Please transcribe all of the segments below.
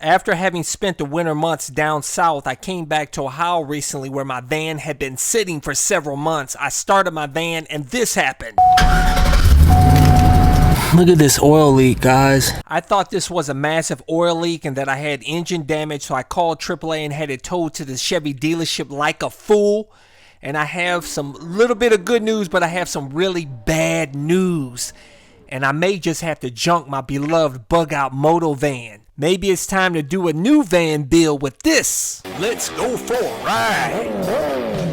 After having spent the winter months down south, I came back to Ohio recently where my van had been sitting for several months. I started my van and this happened. Look at this oil leak, guys. I thought this was a massive oil leak and that I had engine damage, so I called AAA and had it towed to the Chevy dealership like a fool. And I have some little bit of good news, but I have some really bad news. And I may just have to junk my beloved bug-out moto van. Maybe it's time to do a new van build with this. Let's go for a ride.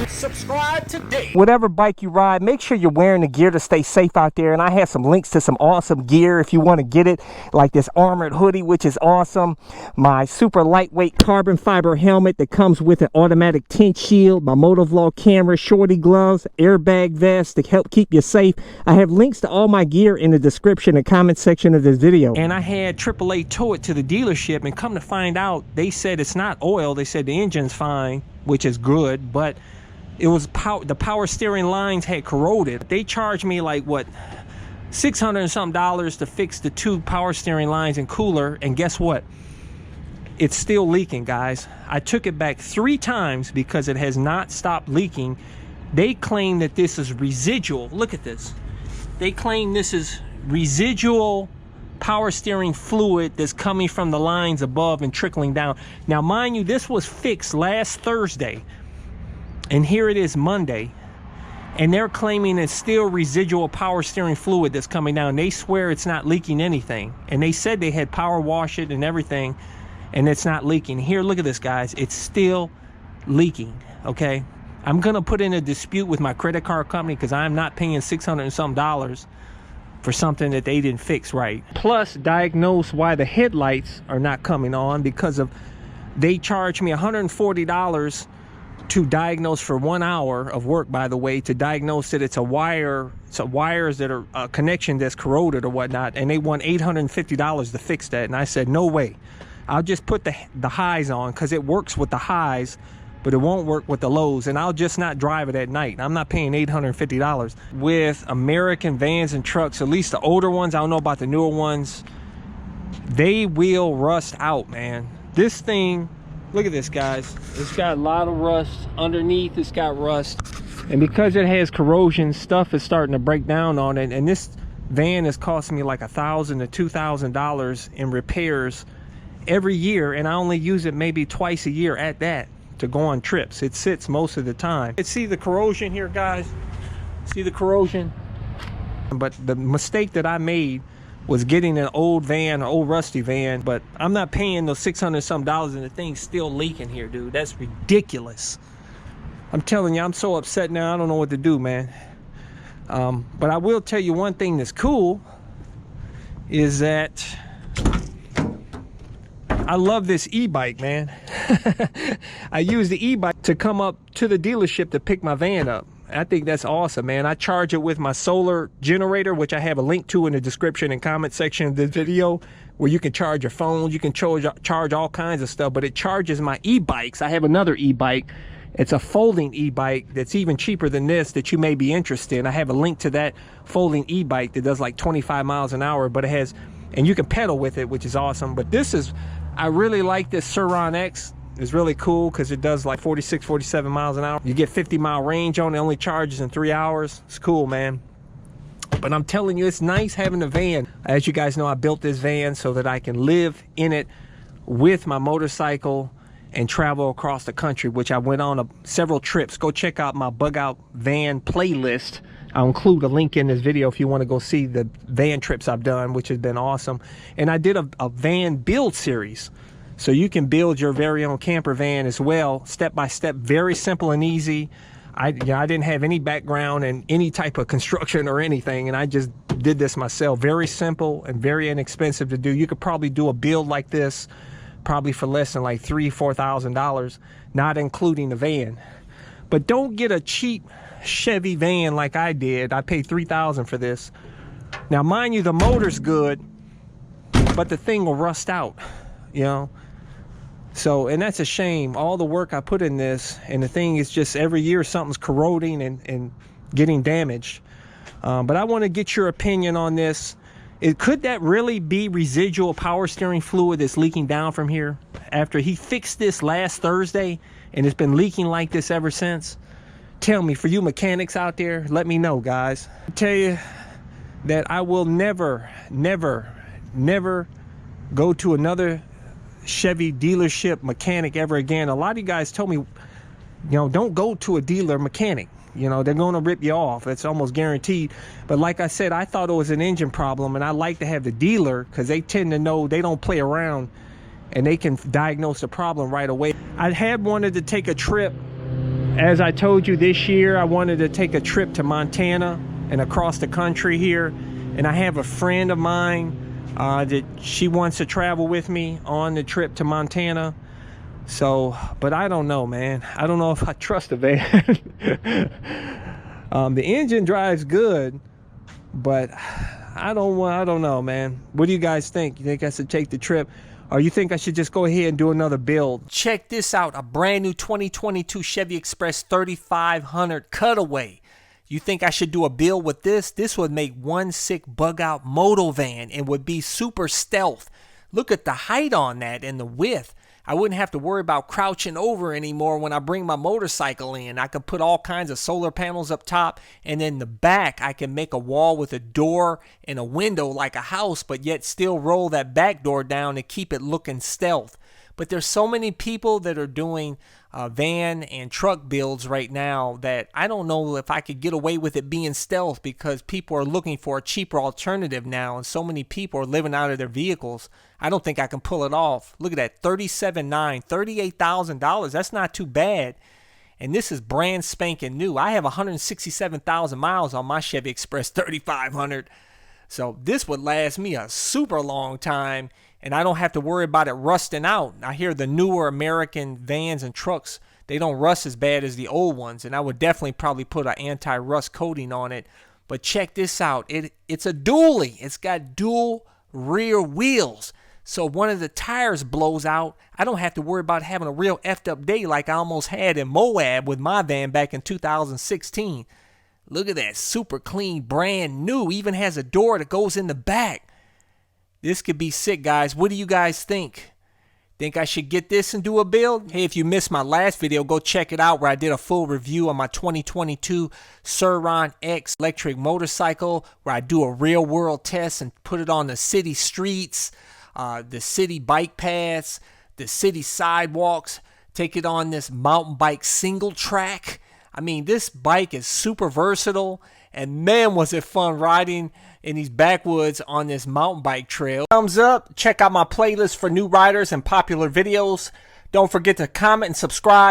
Subscribe today. Whatever bike you ride, make sure you're wearing the gear to stay safe out there. And I have some links to some awesome gear if you want to get it, like this armored hoodie, which is awesome. My super lightweight carbon fiber helmet that comes with an automatic tint shield, my motovlog camera, shorty gloves, airbag vest to help keep you safe. I have links to all my gear in the description and comment section of this video. And I had AAA tow it to the dealership, and come to find out, they said it's not oil. They said the engine's fine, which is good, but it was the power steering lines had corroded. They charged me like what, $600 and something to fix the two power steering lines and cooler, and guess what? It's still leaking, guys. I took it back 3 times because it has not stopped leaking. They claim that this is residual. Look at this. They claim this is residual power steering fluid that's coming from the lines above and trickling down. Now, mind you, this was fixed last Thursday. And here it is Monday, and they're claiming it's still residual power steering fluid that's coming down. They swear it's not leaking anything. And they said they had power wash it and everything, and it's not leaking. Here, look at this, guys. It's still leaking, okay? I'm going to put in a dispute with my credit card company because I'm not paying $600 and something for something that they didn't fix right. Plus, diagnose why the headlights are not coming on because of, they charged me $140 to diagnose for 1 hour of work, by the way, to diagnose that it's a wire, wires that are a connection that's corroded or whatnot, and they want $850 to fix that. And I said, no way. I'll just put the highs on because it works with the highs, but it won't work with the lows, and I'll just not drive it at night. I'm not paying $850. With American vans and trucks, at least the older ones, I don't know about the newer ones, they will rust out, man. This thing, look at this, guys. It's got a lot of rust underneath. It's got rust, and because it has corrosion, stuff is starting to break down on it. And this van is costing me like $1,000 to $2,000 in repairs every year, and I only use it maybe twice a year at that to go on trips. It sits most of the time. See the corrosion here, guys? See the corrosion? But the mistake that I made was getting an old van, an old rusty van, but I'm not paying those $600 something and the thing's still leaking here, dude. That's ridiculous. I'm telling you, I'm so upset now, I don't know what to do, man. But I will tell you one thing that's cool is that I love this e-bike, man. I use the e-bike to come up to the dealership to pick my van up. I think that's awesome, man. I charge it with my solar generator, which I have a link to in the description and comment section of this video, where you can charge your phones, you can charge all kinds of stuff, but it charges my e-bikes. I have another e-bike. It's a folding e-bike that's even cheaper than this that you may be interested in. I have a link to that folding e-bike that does like 25 miles an hour, but it has, and you can pedal with it, which is awesome. But this is, I really like this Suron X. It's really cool because it does like 46, 47 miles an hour. You get 50-mile range on it, only charges in 3 hours. It's cool, man. But I'm telling you, it's nice having a van. As you guys know, I built this van so that I can live in it with my motorcycle and travel across the country, which I went on several trips. Go check out my bug out van playlist. I'll include a link in this video if you want to go see the van trips I've done, which has been awesome. And I did a van build series. So you can build your very own camper van as well, step by step, very simple and easy. I didn't have any background in any type of construction or anything, and I just did this myself. Very simple and very inexpensive to do. You could probably do a build like this probably for less than like $3,000–$4,000, not including the van. But don't get a cheap Chevy van like I did. I paid $3,000 for this. Now, mind you, the motor's good, but the thing will rust out, you know. So, and that's a shame. All the work I put in this, and the thing is just every year something's corroding and getting damaged. But I want to get your opinion on this. Could that really be residual power steering fluid that's leaking down from here after he fixed this last Thursday and it's been leaking like this ever since? Tell me, for you mechanics out there, let me know, guys. I tell you that I will never go to another Chevy dealership mechanic ever again. A lot of you guys told me, you know, don't go to a dealer mechanic. You know, they're going to rip you off. It's almost guaranteed. But like I said, I thought it was an engine problem, and I like to have the dealer because they tend to know, they don't play around, and they can diagnose the problem right away. I had wanted to take a trip. As I told you, this year I wanted to take a trip to Montana and across the country here. And I have a friend of mine that she wants to travel with me on the trip to Montana. So, but I don't know, man. I don't know if I trust the van. The engine drives good, but I don't know, man. What do you guys think? You think I should take the trip? Or you think I should just go ahead and do another build? Check this out, a brand new 2022 Chevy Express 3500 Cutaway. You think I should do a build with this? This would make one sick bug out moto van and would be super stealth. Look at the height on that and the width. I wouldn't have to worry about crouching over anymore when I bring my motorcycle in. I could put all kinds of solar panels up top, and then the back I can make a wall with a door and a window like a house, but yet still roll that back door down to keep it looking stealth. But there's so many people that are doing van and truck builds right now that I don't know if I could get away with it being stealth, because people are looking for a cheaper alternative now, and so many people are living out of their vehicles. I don't think I can pull it off. Look at that, $37,900, $38,000. That's not too bad. And this is brand spanking new. I have 167,000 miles on my Chevy Express 3500. So this would last me a super long time, and I don't have to worry about it rusting out. I hear the newer American vans and trucks, they don't rust as bad as the old ones, and I would definitely probably put an anti-rust coating on it. But check this out. It's a dually. It's got dual rear wheels. So one of the tires blows out, I don't have to worry about having a real effed up day like I almost had in Moab with my van back in 2016. Look at that, super clean, brand new, even has a door that goes in the back. This could be sick, guys. What do you guys think? Think I should get this and do a build? Hey, if you missed my last video, go check it out where I did a full review on my 2022 Sur-Ron X electric motorcycle, where I do a real world test and put it on the city streets, the city bike paths, the city sidewalks, take it on this mountain bike single track. I mean, this bike is super versatile, and man, was it fun riding in these backwoods on this mountain bike trail. Thumbs up, check out my playlist for new riders and popular videos. Don't forget to comment and subscribe.